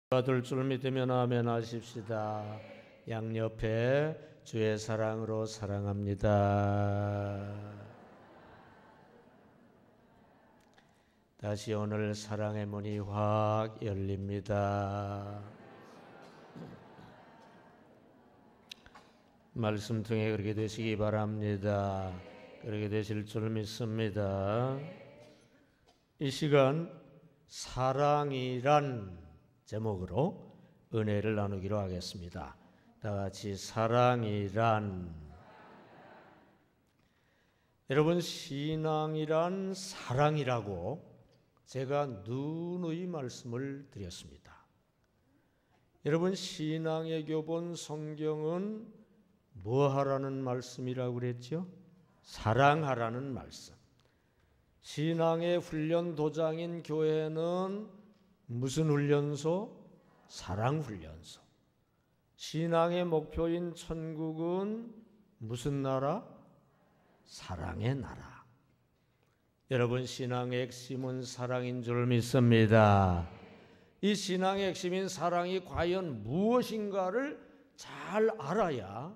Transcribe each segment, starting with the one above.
받을 줄 믿으면 아멘 하십시다. 양옆에 주의 사랑으로 사랑합니다. 다시 오늘 사랑의 문이 확 열립니다. 말씀 통해 그렇게 되시기 바랍니다. 그렇게 되실 줄 믿습니다. 이 시간 사랑이란 제목으로 은혜를 나누기로 하겠습니다. 다 같이 사랑이란. 여러분, 신앙이란 사랑이라고 제가 누누이 말씀을 드렸습니다. 여러분, 신앙의 교본 성경은 뭐 하라는 말씀이라고 그랬죠? 사랑하라는 말씀. 신앙의 훈련 도장인 교회는 무슨 훈련소? 사랑훈련소. 신앙의 목표인 천국은 무슨 나라? 사랑의 나라. 여러분, 신앙의 핵심은 사랑인 줄 믿습니다. 이 신앙의 핵심인 사랑이 과연 무엇인가를 잘 알아야,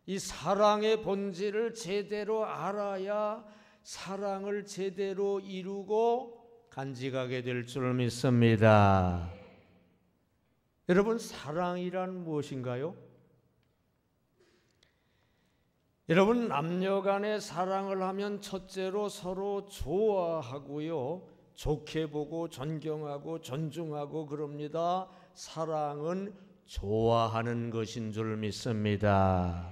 이 사랑의 본질을 제대로 알아야 사랑을 제대로 이루고 간직하게 될 줄 믿습니다. 여러분, 사랑이란 무엇인가요? 여러분, 남녀 간의 사랑을 하면 첫째로 서로 좋아하고요, 좋게 보고 존경하고 존중하고 그럽니다. 사랑은 좋아하는 것인 줄 믿습니다.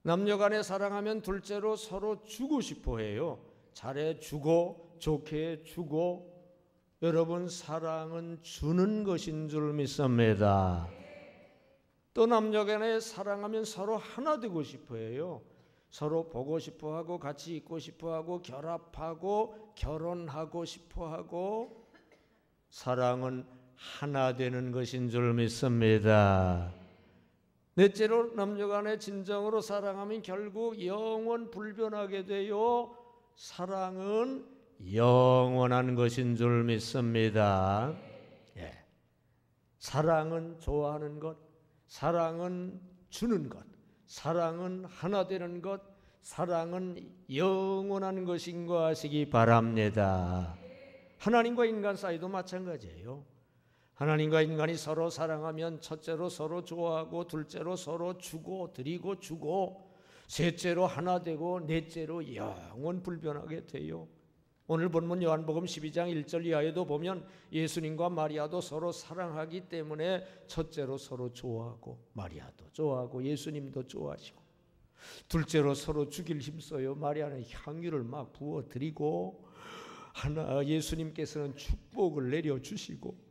남녀 간에 사랑하면 둘째로 서로 주고 싶어 해요. 잘해주고 좋게 해주고. 여러분, 사랑은 주는 것인 줄 믿습니다. 또 남녀 간에 사랑하면 서로 하나 되고 싶어 해요. 서로 보고 싶어 하고 같이 있고 싶어 하고 결합하고 결혼하고 싶어 하고. 사랑은 하나 되는 것인 줄 믿습니다. 넷째로 남녀 간에 진정으로 사랑하면 결국 영원 불변하게 돼요. 사랑은 영원한 것인 줄 믿습니다. 사랑은 좋아하는 것, 사랑은 주는 것, 사랑은 하나 되는 것, 사랑은 영원한 것인 거 아시기 바랍니다. 하나님과 인간 사이도 마찬가지예요. 하나님과 인간이 서로 사랑하면 첫째로 서로 좋아하고, 둘째로 서로 주고 드리고 주고, 셋째로 하나 되고, 넷째로 영원 불변하게 돼요. 오늘 본문 요한복음 12장 1절 이하에도 보면 예수님과 마리아도 서로 사랑하기 때문에 첫째로 서로 좋아하고, 마리아도 좋아하고 예수님도 좋아하시고, 둘째로 서로 주길 힘써요. 마리아는 향유를 막 부어드리고, 예수님께서는 축복을 내려주시고,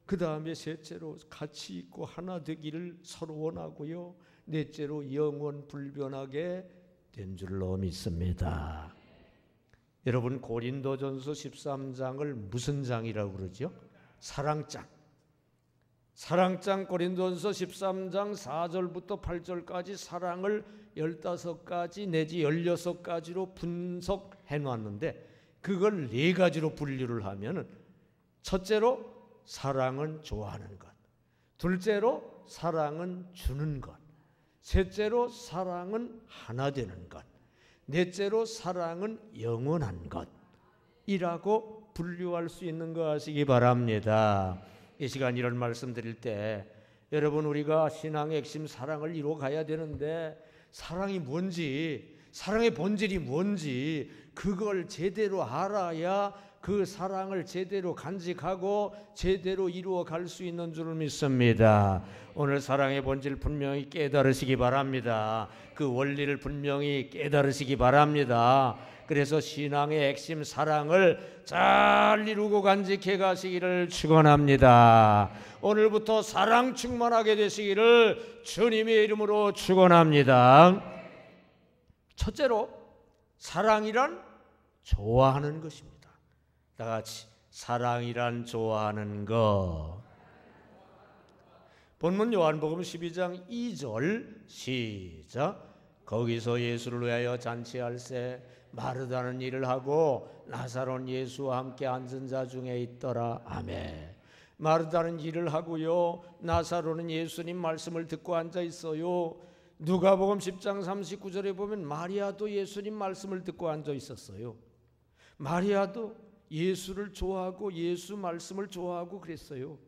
그 다음에 셋째로 같이 있고 하나 되기를 서로 원하고요, 넷째로 영원 불변하게 된 줄로 믿습니다. 여러분, 고린도전서 13장을 무슨 장이라고 그러죠? 사랑장. 사랑장. 고린도전서 13장 4절부터 8절까지 사랑을 15가지 내지 16가지로 분석해 놨는데, 그걸 4가지로 분류를 하면, 첫째로 사랑은 좋아하는 것, 둘째로 사랑은 주는 것, 셋째로 사랑은 하나 되는 것, 넷째로 사랑은 영원한 것이라고 분류할 수 있는 거 아시기 바랍니다. 이 시간 이런 말씀 드릴 때, 여러분, 우리가 신앙의 핵심 사랑을 이루어 가야 되는데, 사랑이 뭔지, 사랑의 본질이 뭔지 그걸 제대로 알아야 그 사랑을 제대로 간직하고 제대로 이루어 갈 수 있는 줄 믿습니다. 오늘 사랑의 본질 분명히 깨달으시기 바랍니다. 그 원리를 분명히 깨달으시기 바랍니다. 그래서 신앙의 핵심 사랑을 잘 이루고 간직해 가시기를 축원합니다. 오늘부터 사랑 충만하게 되시기를 주님의 이름으로 축원합니다. 첫째로, 사랑이란 좋아하는 것입니다. 다 같이, 사랑이란 좋아하는 것. 본문 요한복음 12장 2절 시작. 거기서 예수를 위하여 잔치할새 마르다는 일을 하고 나사로는 예수와 함께 앉은 자 중에 있더라. 아멘. 마르다는 일을 하고요. 나사로는 예수님 말씀을 듣고 앉아 있어요. 누가복음 10장 39절에 보면 마리아도 예수님 말씀을 듣고 앉아 있었어요. 마리아도 예수를 좋아하고 예수 말씀을 좋아하고 그랬어요.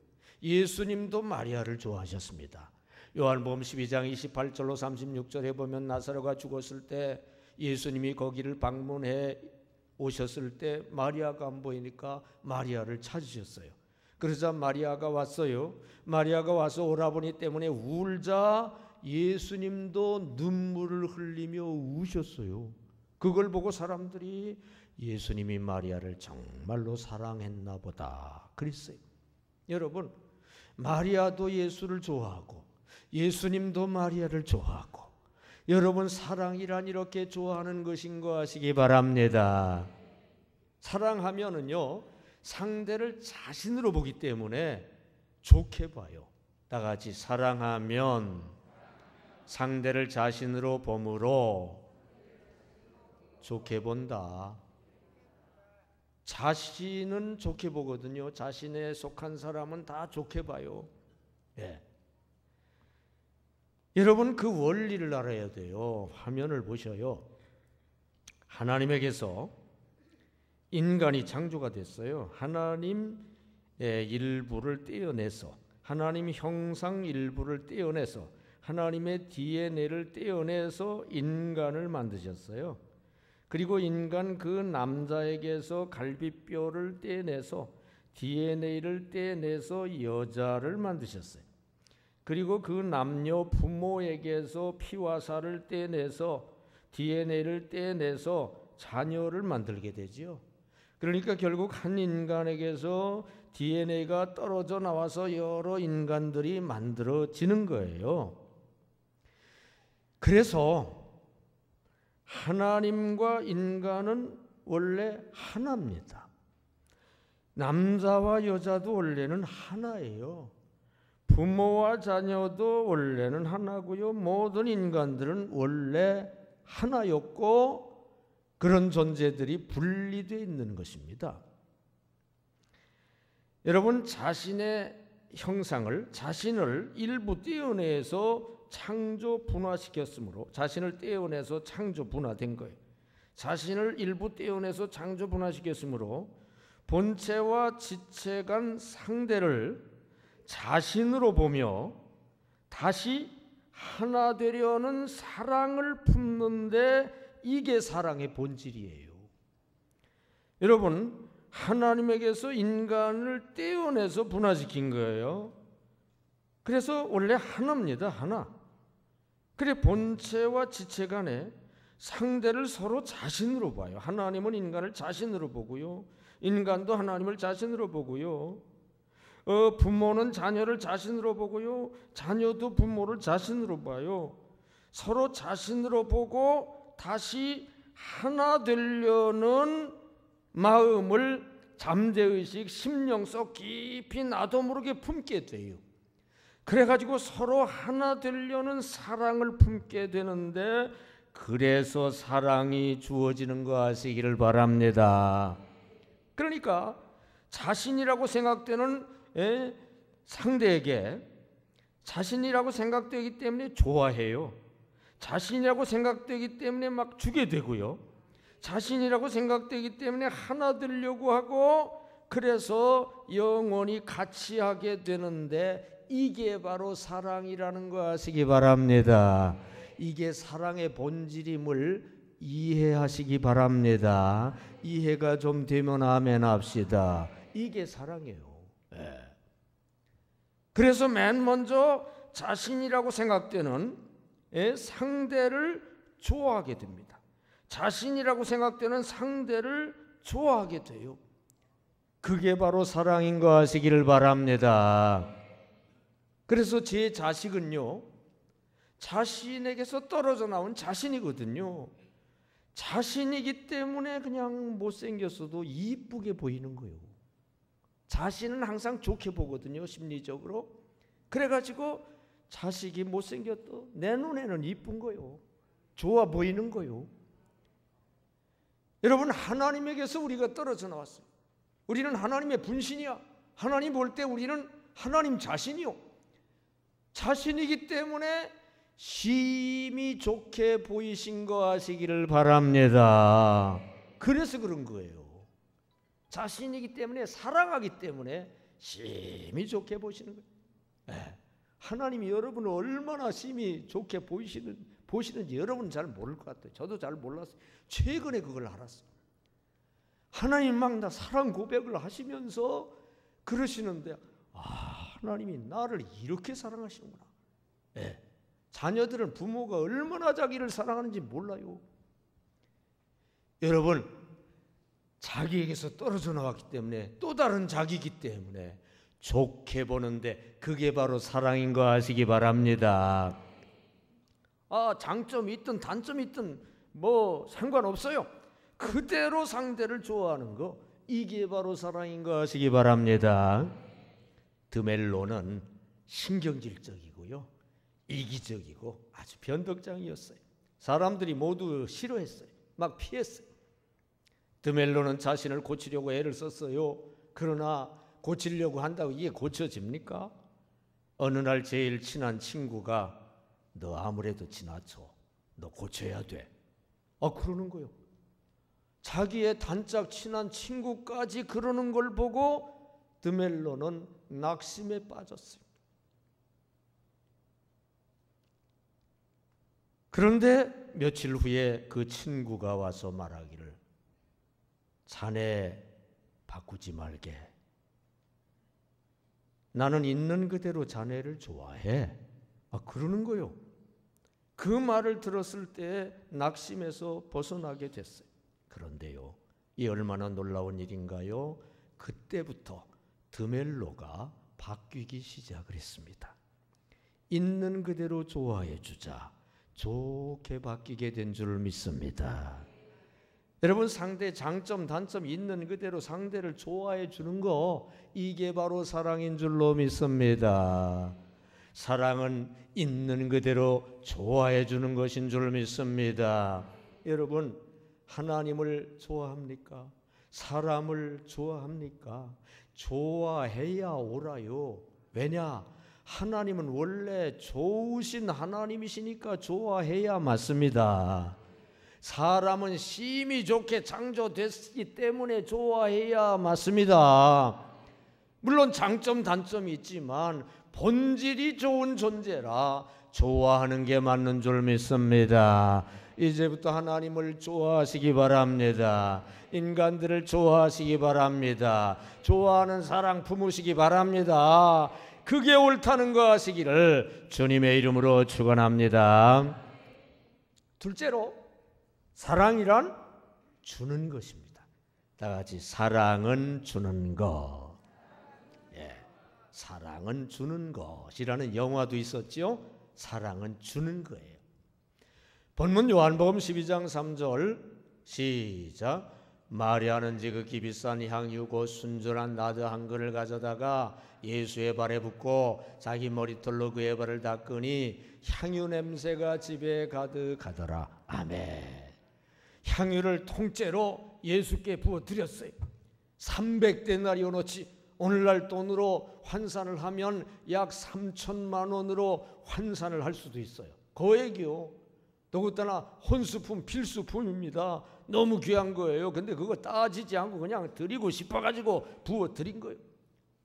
예수님도 마리아를 좋아하셨습니다. 요한복음 12장 28절로 36절에 보면 나사로가 죽었을 때 예수님이 거기를 방문해 오셨을 때 마리아가 안 보이니까 마리아를 찾으셨어요. 그러자 마리아가 왔어요. 마리아가 와서 오라버니 때문에 울자 예수님도 눈물을 흘리며 우셨어요. 그걸 보고 사람들이 예수님이 마리아를 정말로 사랑했나 보다 그랬어요. 여러분, 마리아도 예수를 좋아하고 예수님도 마리아를 좋아하고, 여러분 사랑이란 이렇게 좋아하는 것인 거 아시기 바랍니다. 사랑하면은요 상대를 자신으로 보기 때문에 좋게 봐요. 다 같이 사랑하면 상대를 자신으로 보므로 좋게 본다. 자신은 좋게 보거든요. 자신에 속한 사람은 다 좋게 봐요. 예. 여러분 그 원리를 알아야 돼요. 화면을 보셔요. 하나님에게서 인간이 창조가 됐어요. 하나님의 일부를 떼어내서, 하나님 형상 일부를 떼어내서, 하나님의 DNA를 떼어내서 인간을 만드셨어요. 그리고 인간 그 남자에게서 갈비뼈를 떼내서 DNA를 떼내서 여자를 만드셨어요. 그리고 그 남녀 부모에게서 피와 살을 떼내서 DNA를 떼내서 자녀를 만들게 되지요. 그러니까 결국 한 인간에게서 DNA가 떨어져 나와서 여러 인간들이 만들어지는 거예요. 그래서 하나님과 인간은 원래 하나입니다. 남자와 여자도 원래는 하나예요. 부모와 자녀도 원래는 하나고요. 모든 인간들은 원래 하나였고 그런 존재들이 분리되어 있는 것입니다. 여러분 자신의 형상을, 자신을 일부 떼어내서 창조 분화시켰으므로, 자신을 떼어내서 창조 분화된 거예요. 자신을 일부 떼어내서 창조 분화시켰으므로 본체와 지체 간 상대를 자신으로 보며 다시 하나 되려는 사랑을 품는데 이게 사랑의 본질이에요. 여러분 하나님에게서 인간을 떼어내서 분화시킨 거예요. 그래서 원래 하나입니다. 하나. 그래 본체와 지체 간에 상대를 서로 자신으로 봐요. 하나님은 인간을 자신으로 보고요. 인간도 하나님을 자신으로 보고요. 부모는 자녀를 자신으로 보고요. 자녀도 부모를 자신으로 봐요. 서로 자신으로 보고 다시 하나 되려는 마음을 잠재의식, 심령 속 깊이 나도 모르게 품게 돼요. 그래가지고 서로 하나 되려는 사랑을 품게 되는데, 그래서 사랑이 주어지는 거 아시기를 바랍니다. 그러니까 자신이라고 생각되는 상대에게 자신이라고 생각되기 때문에 좋아해요. 자신이라고 생각되기 때문에 막 주게 되고요. 자신이라고 생각되기 때문에 하나 되려고 하고, 그래서 영원히 같이 하게 되는데 이게 바로 사랑이라는 거 아시기 바랍니다. 이게 사랑의 본질임을 이해하시기 바랍니다. 이해가 좀 되면 아멘 합시다. 이게 사랑이에요. 그래서 맨 먼저 자신이라고 생각되는 상대를 좋아하게 됩니다. 자신이라고 생각되는 상대를 좋아하게 돼요. 그게 바로 사랑인 거 아시기를 바랍니다. 그래서 제 자식은요, 자신에게서 떨어져 나온 자신이거든요. 자신이기 때문에 그냥 못생겼어도 이쁘게 보이는 거예요. 자신은 항상 좋게 보거든요, 심리적으로. 그래가지고 자식이 못생겼도 내 눈에는 이쁜 거요. 좋아 보이는 거요. 여러분 하나님에게서 우리가 떨어져 나왔어요. 우리는 하나님의 분신이야. 하나님 볼 때 우리는 하나님 자신이요, 자신이기 때문에 심히 좋게 보이신 거 아시기를 바랍니다. 그래서 그런 거예요. 자신이기 때문에, 사랑하기 때문에 심히 좋게 보시는 거예요. 네. 하나님이 여러분을 얼마나 심히 좋게 보시는지 여러분은 잘 모를 것 같아요. 저도 잘 몰랐어요. 최근에 그걸 알았어요. 하나님 막 나 사랑 고백을 하시면서 그러시는데, 하나님이 나를 이렇게 사랑하시는구나. 네. 자녀들은 부모가 얼마나 자기를 사랑하는지 몰라요. 여러분, 자기에게서 떨어져 나왔기 때문에, 또 다른 자기이기 때문에 좋게 보는데 그게 바로 사랑인 거 아시기 바랍니다. 장점이 있든 단점이 있든 뭐 상관없어요. 그대로 상대를 좋아하는 거, 이게 바로 사랑인 거 아시기 바랍니다. 드멜로는 신경질적이고요, 이기적이고 아주 변덕장이었어요. 사람들이 모두 싫어했어요. 막 피했어요. 드멜로는 자신을 고치려고 애를 썼어요. 그러나 고치려고 한다고 이게 고쳐집니까? 어느 날 제일 친한 친구가 너 아무래도 지나쳐, 너 고쳐야 돼, 그러는 거예요. 자기의 단짝 친한 친구까지 그러는 걸 보고 드멜로는 낙심에 빠졌습니다. 그런데 며칠 후에 그 친구가 와서 말하기를, 자네 바꾸지 말게, 나는 있는 그대로 자네를 좋아해. 그러는 거요. 그 말을 들었을 때 낙심에서 벗어나게 됐어요. 그런데요, 이 얼마나 놀라운 일인가요? 그때부터 드멜로가 바뀌기 시작을 했습니다. 있는 그대로 좋아해 주자 좋게 바뀌게 된 줄 믿습니다. 여러분, 상대 장점 단점 있는 그대로 상대를 좋아해 주는 거, 이게 바로 사랑인 줄로 믿습니다. 사랑은 있는 그대로 좋아해 주는 것인 줄 믿습니다. 여러분, 하나님을 좋아합니까? 사람을 좋아합니까? 좋아해야 옳아요. 왜냐? 하나님은 원래 좋으신 하나님이시니까 좋아해야 맞습니다. 사람은 심히 좋게 창조됐기 때문에 좋아해야 맞습니다. 물론 장점 단점이 있지만 본질이 좋은 존재라 좋아하는 게 맞는 줄 믿습니다. 이제부터 하나님을 좋아하시기 바랍니다. 인간들을 좋아하시기 바랍니다. 좋아하는 사랑 품으시기 바랍니다. 그게 옳다는 거 하시기를 주님의 이름으로 축원합니다. 둘째로, 사랑이란 주는 것입니다. 다 같이, 사랑은 주는 것. 사랑은 주는 것이라는 영화도 있었죠. 사랑은 주는 거예요. 본문 요한복음 12장 3절 시작. 마리아는 지극히 비싼 향유 곧 순전한 나드 한 그릇을 가져다가 예수의 발에 붓고 자기 머리털로 그의 발을 닦으니 향유 냄새가 집에 가득하더라. 아멘. 향유를 통째로 예수께 부어드렸어요. 300데나리온어치, 오늘날 돈으로 환산을 하면 약 3천만 원으로 환산을 할 수도 있어요. 거액이요. 더군다나 혼수품, 필수품입니다. 너무 귀한 거예요. 근데 그거 따지지 않고 그냥 드리고 싶어가지고 부어드린 거예요.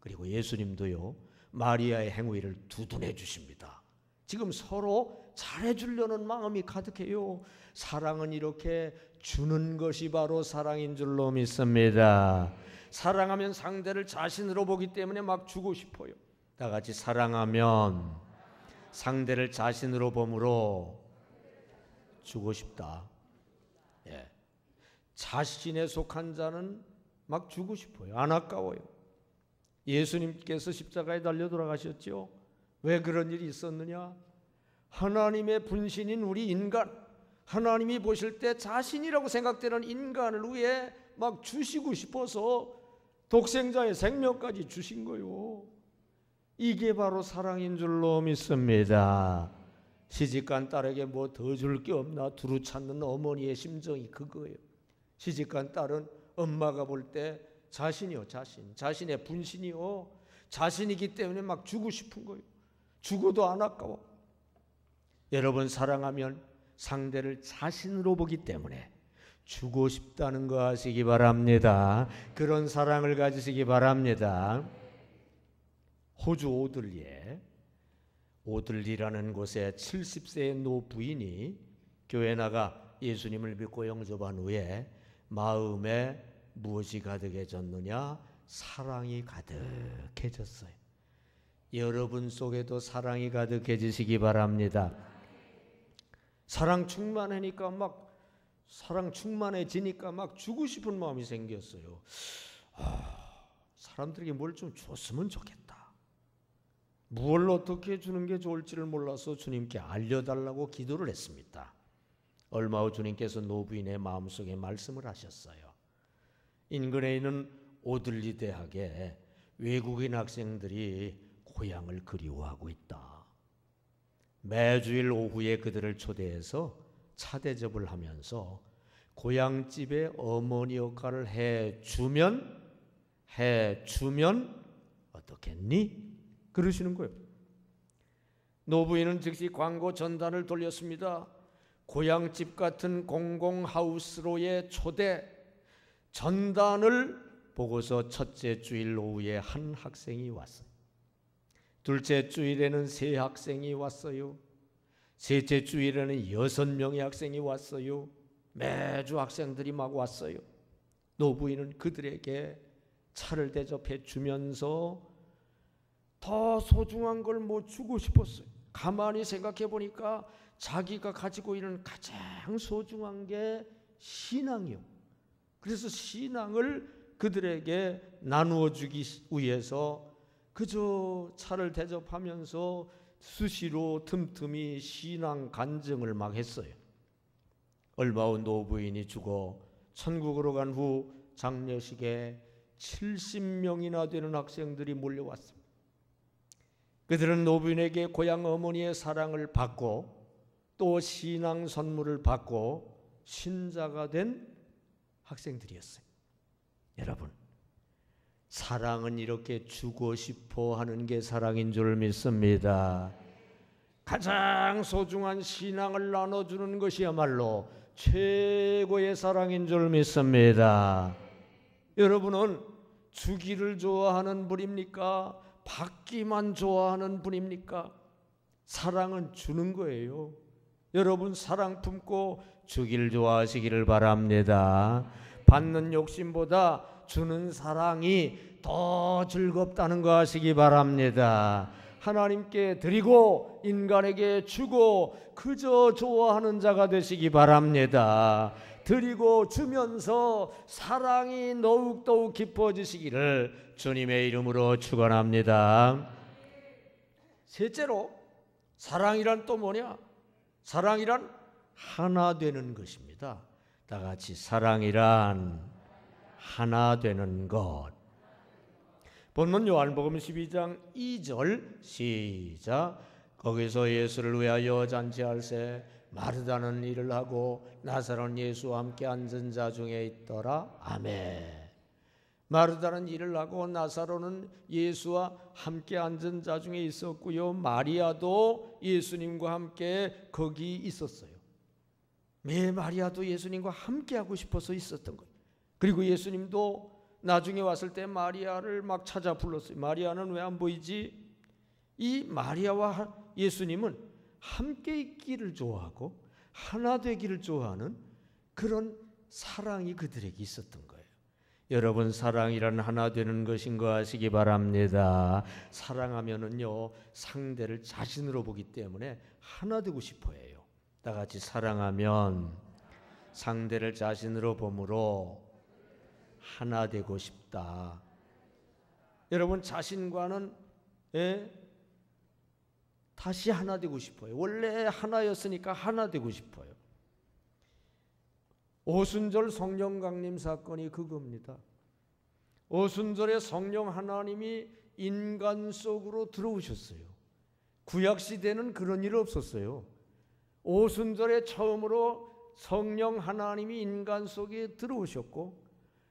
그리고 예수님도요, 마리아의 행위를 두둔해 주십니다. 지금 서로 잘해주려는 마음이 가득해요. 사랑은 이렇게 주는 것이 바로 사랑인 줄로 믿습니다. 사랑하면 상대를 자신으로 보기 때문에 막 주고 싶어요. 다 같이, 사랑하면 상대를 자신으로 보므로 주고 싶다. 자신에 속한 자는 막 주고 싶어요. 안 아까워요. 예수님께서 십자가에 달려 돌아가셨죠. 왜 그런 일이 있었느냐? 하나님의 분신인 우리 인간, 하나님이 보실 때 자신이라고 생각되는 인간을 위해 막 주시고 싶어서 독생자의 생명까지 주신 거요. 이게 바로 사랑인 줄로 믿습니다. 시집간 딸에게 뭐 더 줄 게 없나 두루 찾는 어머니의 심정이 그거예요. 시집간 딸은 엄마가 볼 때 자신이요, 자신의 분신이요, 자신이기 때문에 막 주고 싶은 거예요. 죽어도 안 아까워. 여러분, 사랑하면 상대를 자신으로 보기 때문에 주고 싶다는 거 아시기 바랍니다. 그런 사랑을 가지시기 바랍니다. 호주 오들리라는 곳에 70세의 노부인이 교회 나가 예수님을 믿고 영접한 후에 마음에 무엇이 가득해졌느냐? 사랑이 가득해졌어요. 여러분 속에도 사랑이 가득해지시기 바랍니다. 사랑 충만해지니까 막 주고 싶은 마음이 생겼어요. 사람들에게 뭘 좀 줬으면 좋겠다. 뭘 어떻게 주는 게 좋을지를 몰라서 주님께 알려달라고 기도를 했습니다. 얼마 후 주님께서 노부인의 마음속에 말씀을 하셨어요. 인근에 있는 오들리 대학에 외국인 학생들이 고향을 그리워하고 있다. 매주일 오후에 그들을 초대해서 차 대접을 하면서 고향집의 어머니 역할을 해주면 어떻겠니? 그러시는 거예요. 노부인은 즉시 광고 전단을 돌렸습니다. 고향집 같은 공공하우스로의 초대 전단을 보고서 첫째 주일 오후에 한 학생이 왔어요. 둘째 주일에는 3학생이 왔어요. 셋째 주일에는 6명의 학생이 왔어요. 매주 학생들이 막 왔어요. 노부인은 그들에게 차를 대접해 주면서 더 소중한 걸 뭐 주고 싶었어요. 가만히 생각해 보니까 자기가 가지고 있는 가장 소중한 게 신앙이요. 그래서 신앙을 그들에게 나누어 주기 위해서 그저 차를 대접하면서 수시로 틈틈이 신앙 간증을 막 했어요. 얼마 후 노부인이 죽어 천국으로 간 후 장례식에 70명이나 되는 학생들이 몰려왔습니다. 그들은 노부인에게 고향 어머니의 사랑을 받고 또 신앙 선물을 받고 신자가 된 학생들이었어요. 여러분, 사랑은 이렇게 주고 싶어 하는 게 사랑인 줄 믿습니다. 가장 소중한 신앙을 나눠주는 것이야말로 최고의 사랑인 줄 믿습니다. 여러분은 주기를 좋아하는 분입니까? 받기만 좋아하는 분입니까? 사랑은 주는 거예요. 여러분, 사랑 품고 주기를 좋아하시기를 바랍니다. 받는 욕심보다 주는 사랑이 더 즐겁다는 거 아시기 바랍니다. 하나님께 드리고 인간에게 주고 그저 좋아하는 자가 되시기 바랍니다. 드리고 주면서 사랑이 더욱더욱 깊어지시기를 주님의 이름으로 축원합니다. 셋째로, 사랑이란 또 뭐냐? 사랑이란 하나 되는 것입니다. 다 같이 사랑이란 하나 되는 것. 본문 요한복음 12장 2절 시작. 거기서 예수를 위하여 잔치할새 마르다는 일을 하고 나사로는 예수와 함께 앉은 자 중에 있더라. 아멘. 마르다는 일을 하고 나사로는 예수와 함께 앉은 자 중에 있었고요. 마리아도 예수님과 함께 거기 있었어요. 마리아도 예수님과 함께 하고 싶어서 있었던 거예요. 그리고 예수님도 나중에 왔을 때 마리아를 막 찾아 불렀어요. 마리아는 왜 안 보이지? 이 마리아와 예수님은 함께 있기를 좋아하고 하나 되기를 좋아하는 그런 사랑이 그들에게 있었던 거예요. 여러분, 사랑이란 하나 되는 것인 거 아시기 바랍니다. 사랑하면은요, 상대를 자신으로 보기 때문에 하나 되고 싶어 해요. 다 같이 사랑하면 상대를 자신으로 보므로 하나 되고 싶다. 여러분, 자신과는 다시 하나 되고 싶어요. 원래 하나였으니까 하나 되고 싶어요. 오순절 성령 강림 사건이 그겁니다. 오순절에 성령 하나님이 인간 속으로 들어오셨어요. 구약시대는 그런 일 없었어요. 오순절에 처음으로 성령 하나님이 인간 속에 들어오셨고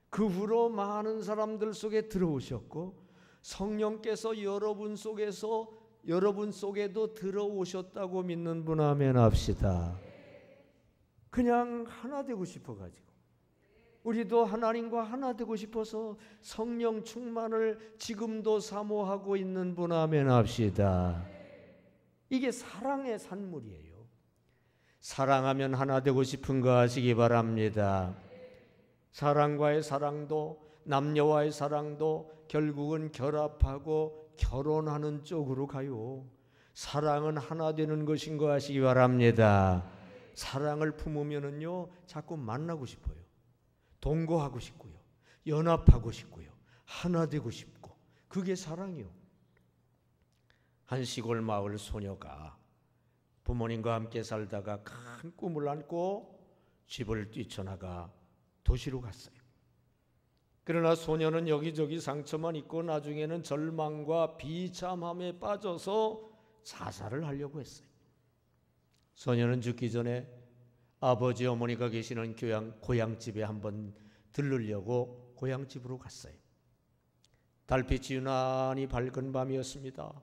그 후로 많은 사람들 속에 들어오셨고 성령께서 여러분 속에도 들어오셨다고 믿는 분 아멘 합시다. 그냥 하나 되고 싶어가지고 우리도 하나님과 하나 되고 싶어서 성령 충만을 지금도 사모하고 있는 분 아멘 합시다. 이게 사랑의 산물이에요. 사랑하면 하나 되고 싶은 거 아시기 바랍니다. 사랑과의 사랑도 남녀와의 사랑도 결국은 결합하고 결혼하는 쪽으로 가요. 사랑은 하나 되는 것인 거 아시기 바랍니다. 사랑을 품으면은요 자꾸 만나고 싶어요. 동거하고 싶고요. 연합하고 싶고요. 하나 되고 싶고 그게 사랑이요. 한 시골 마을 소녀가 부모님과 함께 살다가 큰 꿈을 안고 집을 뛰쳐나가 도시로 갔어요. 그러나 소녀는 여기저기 상처만 있고 나중에는 절망과 비참함에 빠져서 자살을 하려고 했어요. 소녀는 죽기 전에 아버지 어머니가 계시는 고향집에 한번 들르려고 고향집으로 갔어요. 달빛이 유난히 밝은 밤이었습니다.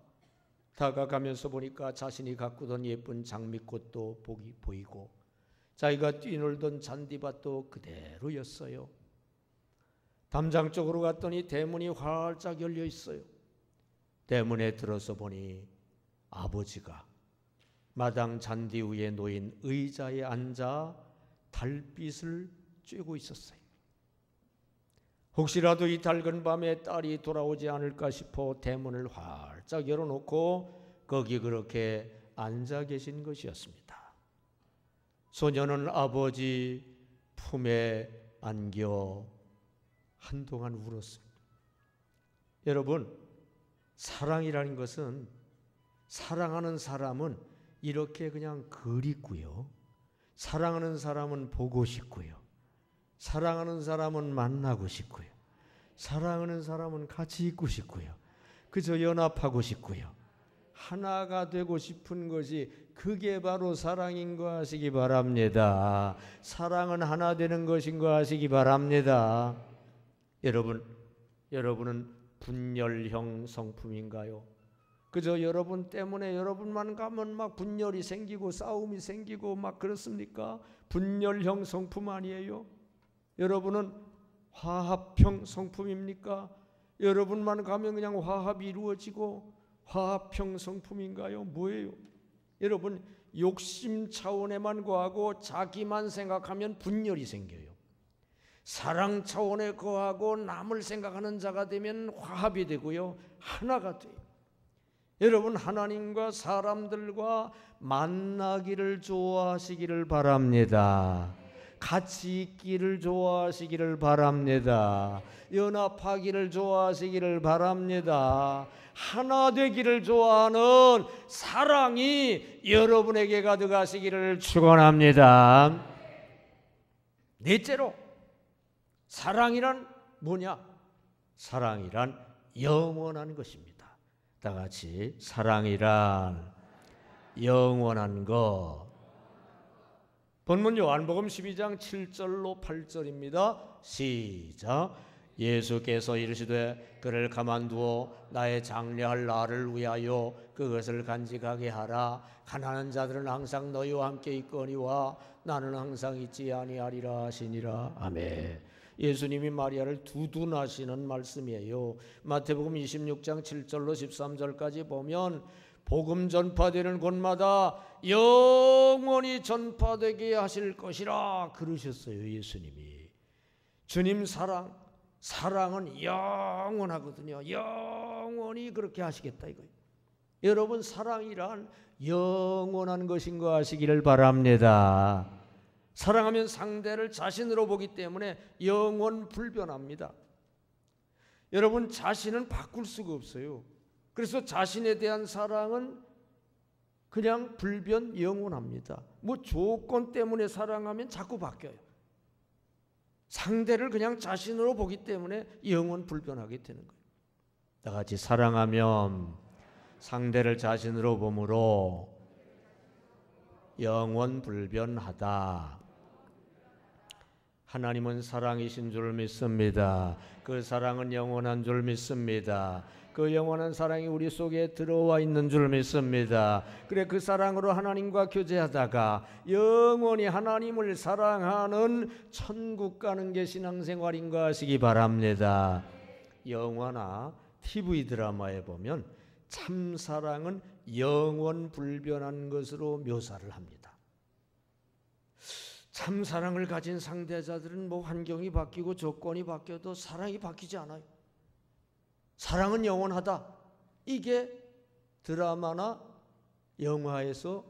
다가가면서 보니까 자신이 가꾸던 예쁜 장미꽃도 보이고 자기가 뛰놀던 잔디밭도 그대로였어요. 담장 쪽으로 갔더니 대문이 활짝 열려 있어요. 대문에 들어서 보니 아버지가 마당 잔디 위에 놓인 의자에 앉아 달빛을 쬐고 있었어요. 혹시라도 이 밝은 밤에 딸이 돌아오지 않을까 싶어 대문을 활짝 열어놓고 거기 그렇게 앉아 계신 것이었습니다. 소녀는 아버지 품에 안겨 한동안 울었습니다. 여러분, 사랑이라는 것은 사랑하는 사람은 이렇게 그냥 그립고요. 사랑하는 사람은 보고 싶고요. 사랑하는 사람은 만나고 싶고요. 사랑하는 사람은 같이 있고 싶고요. 그저 연합하고 싶고요. 하나가 되고 싶은 것이 그게 바로 사랑인 거 아시기 바랍니다. 사랑은 하나 되는 것인 거 아시기 바랍니다. 여러분은 분열형 성품인가요? 그저 여러분 때문에 여러분만 가면 막 분열이 생기고 싸움이 생기고 막 그렇습니까? 분열형 성품 아니에요? 여러분은 화합형 성품입니까? 여러분만 가면 그냥 화합이 이루어지고 화합형 성품인가요? 뭐예요? 여러분 욕심 차원에만 거하고 자기만 생각하면 분열이 생겨요. 사랑 차원에 거하고 남을 생각하는 자가 되면 화합이 되고요. 하나가 돼요. 여러분 하나님과 사람들과 만나기를 좋아하시기를 바랍니다. 같이 있기를 좋아하시기를 바랍니다. 연합하기를 좋아하시기를 바랍니다. 하나 되기를 좋아하는 사랑이 여러분에게 가득하시기를 축원합니다. 넷째로 사랑이란 뭐냐? 사랑이란 영원한 것입니다. 다 같이 사랑이란 영원한 것. 본문 요한복음 12장 7절로 8절입니다. 시작. 예수께서 이르시되 그를 가만두어 나의 장래할 나를 위하여 그것을 간직하게 하라. 가난한 자들은 항상 너희와 함께 있거니와 나는 항상 있지 아니하리라 하시니라. 아멘. 예수님이 마리아를 두둔하시는 말씀이에요. 마태복음 26장 7절로 13절까지 보면 복음 전파되는 곳마다 영원히 전파되게 하실 것이라 그러셨어요. 예수님이. 주님 사랑은 영원하거든요. 영원히 그렇게 하시겠다 이거예요. 여러분 사랑이란 영원한 것인 거 아시기를 바랍니다. 사랑하면 상대를 자신으로 보기 때문에 영원 불변합니다. 여러분 자신은 바꿀 수가 없어요. 그래서 자신에 대한 사랑은 그냥 불변 영원합니다. 뭐 조건 때문에 사랑하면 자꾸 바뀌어요. 상대를 그냥 자신으로 보기 때문에 영원 불변하게 되는 거예요. 다 같이 사랑하면 상대를 자신으로 보므로 영원 불변하다. 하나님은 사랑이신 줄 믿습니다. 그 사랑은 영원한 줄 믿습니다. 그 영원한 사랑이 우리 속에 들어와 있는 줄 믿습니다. 그래, 그 사랑으로 하나님과 교제하다가 영원히 하나님을 사랑하는 천국 가는 게 신앙생활인가 하시기 바랍니다. 영화나 TV 드라마에 보면 참사랑은 영원 불변한 것으로 묘사를 합니다. 참사랑을 가진 상대자들은 뭐 환경이 바뀌고 조건이 바뀌어도 사랑이 바뀌지 않아요. 사랑은 영원하다. 이게 드라마나 영화에서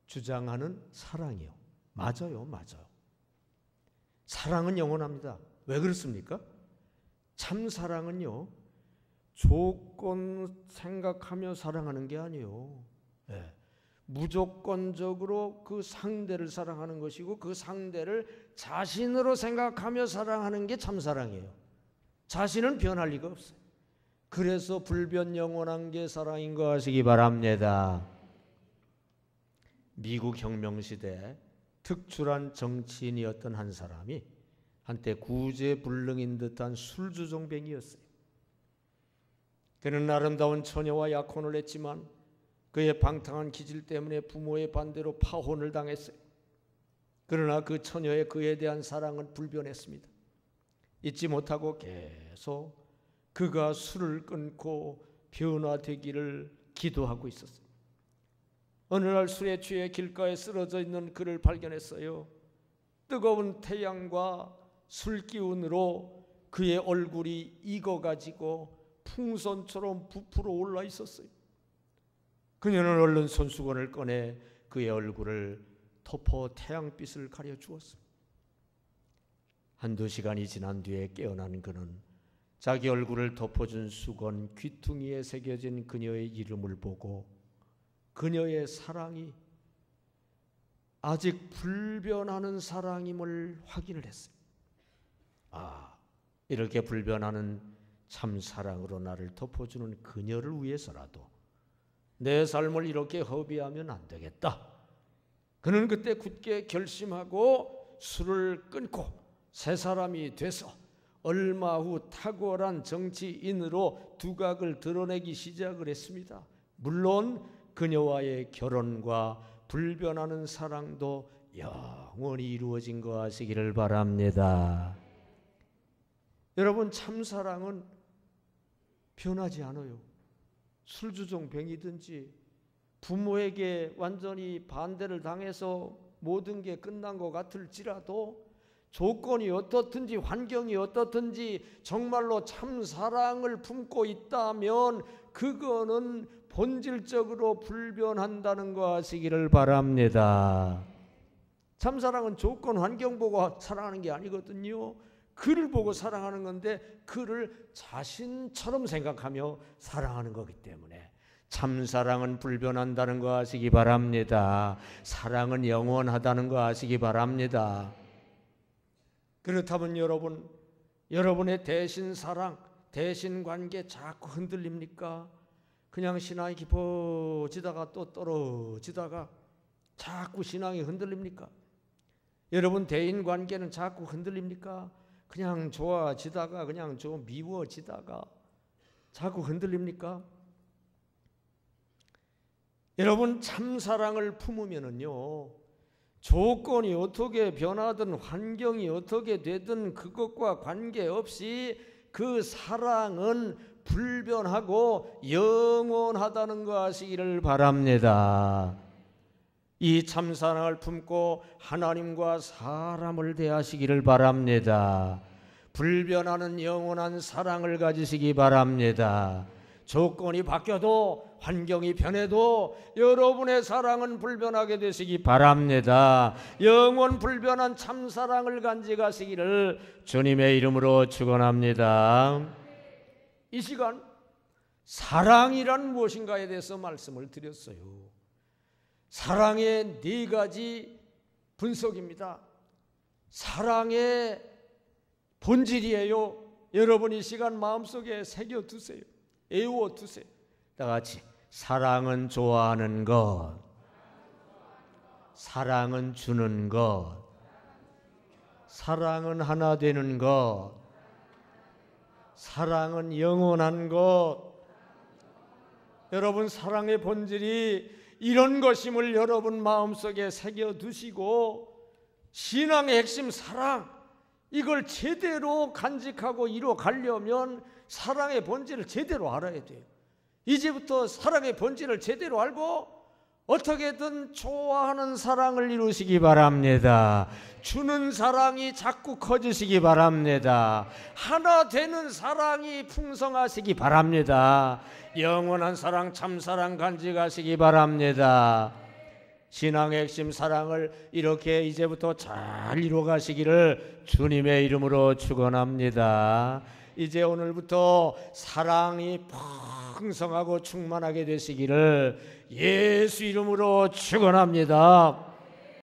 주장하는 사랑이요. 맞아요. 사랑은 영원합니다. 왜 그렇습니까? 참사랑은요, 조건 생각하며 사랑하는 게 아니에요. 네. 무조건적으로 그 상대를 사랑하는 것이고 그 상대를 자신으로 생각하며 사랑하는 게 참사랑이에요. 자신은 변할 리가 없어요. 그래서 불변 영원한 게 사랑인 거 아시기 바랍니다. 미국 혁명시대 특출한 정치인이었던 한 사람이 한때 구제불능인 듯한 술주정뱅이였어요. 그는 아름다운 처녀와 약혼을 했지만 그의 방탕한 기질 때문에 부모의 반대로 파혼을 당했어요. 그러나 그 처녀의 그에 대한 사랑은 불변했습니다. 잊지 못하고 계속 그가 술을 끊고 변화되기를 기도하고 있었어요. 어느 날 술에 취해 길가에 쓰러져 있는 그를 발견했어요. 뜨거운 태양과 술 기운으로 그의 얼굴이 익어가지고 풍선처럼 부풀어 올라 있었어요. 그녀는 얼른 손수건을 꺼내 그의 얼굴을 덮어 태양빛을 가려 주었어요. 한두 시간이 지난 뒤에 깨어난 그는 자기 얼굴을 덮어준 수건 귀퉁이에 새겨진 그녀의 이름을 보고 그녀의 사랑이 아직 불변하는 사랑임을 확인을 했어요. 아, 이렇게 불변하는 참사랑으로 나를 덮어주는 그녀를 위해서라도 내 삶을 이렇게 허비하면 안 되겠다. 그는 그때 굳게 결심하고 술을 끊고 새 사람이 돼서 얼마 후 탁월한 정치인으로 두각을 드러내기 시작을 했습니다. 물론 그녀와의 결혼과 불변하는 사랑도 영원히 이루어진 거 아시기를 바랍니다. 여러분, 참사랑은 변하지 않아요. 술주정뱅이든지 부모에게 완전히 반대를 당해서 모든 게 끝난 것 같을지라도 조건이 어떻든지 환경이 어떻든지 정말로 참사랑을 품고 있다면 그거는 본질적으로 불변한다는 거 아시기를 바랍니다. 참사랑은 조건 환경 보고 사랑하는 게 아니거든요. 그를 보고 사랑하는 건데 그를 자신처럼 생각하며 사랑하는 거기 때문에 참사랑은 불변한다는 거 아시기 바랍니다. 사랑은 영원하다는 거 아시기 바랍니다. 그렇다면 여러분의 대신 사랑, 대신 관계 자꾸 흔들립니까? 그냥 신앙이 깊어지다가 또 떨어지다가 자꾸 신앙이 흔들립니까? 여러분 대인 관계는 자꾸 흔들립니까? 그냥 좋아지다가 그냥 좀 미워지다가 자꾸 흔들립니까? 여러분 참사랑을 품으면은요, 조건이 어떻게 변하든 환경이 어떻게 되든 그것과 관계없이 그 사랑은 불변하고 영원하다는 거 아시기를 바랍니다. 이 참사랑을 품고 하나님과 사람을 대하시기를 바랍니다. 불변하는 영원한 사랑을 가지시기 바랍니다. 조건이 바뀌어도 환경이 변해도 여러분의 사랑은 불변하게 되시기 바랍니다. 영원 불변한 참사랑을 간직하시기를 주님의 이름으로 축원합니다. 이 시간 사랑이란 무엇인가에 대해서 말씀을 드렸어요. 사랑의 네 가지 분석입니다. 사랑의 본질이에요. 여러분 이 시간 마음속에 새겨두세요. 애워두세요. 다 같이 사랑은 좋아하는 것, 사랑은 주는 것, 사랑은 하나 되는 것, 사랑은 영원한 것. 여러분, 사랑의 본질이 이런 것임을 여러분 마음속에 새겨두시고 신앙의 핵심 사랑, 이걸 제대로 간직하고 이뤄가려면 사랑의 본질을 제대로 알아야 돼요. 이제부터 사랑의 본질을 제대로 알고 어떻게든 좋아하는 사랑을 이루시기 바랍니다. 주는 사랑이 자꾸 커지시기 바랍니다. 하나 되는 사랑이 풍성하시기 바랍니다. 영원한 사랑, 참사랑 간직하시기 바랍니다. 신앙의 핵심 사랑을 이렇게 이제부터 잘 이루어가시기를 주님의 이름으로 축원합니다. 이제 오늘부터 사랑이 풍성하고 충만하게 되시기를 예수 이름으로 축원합니다.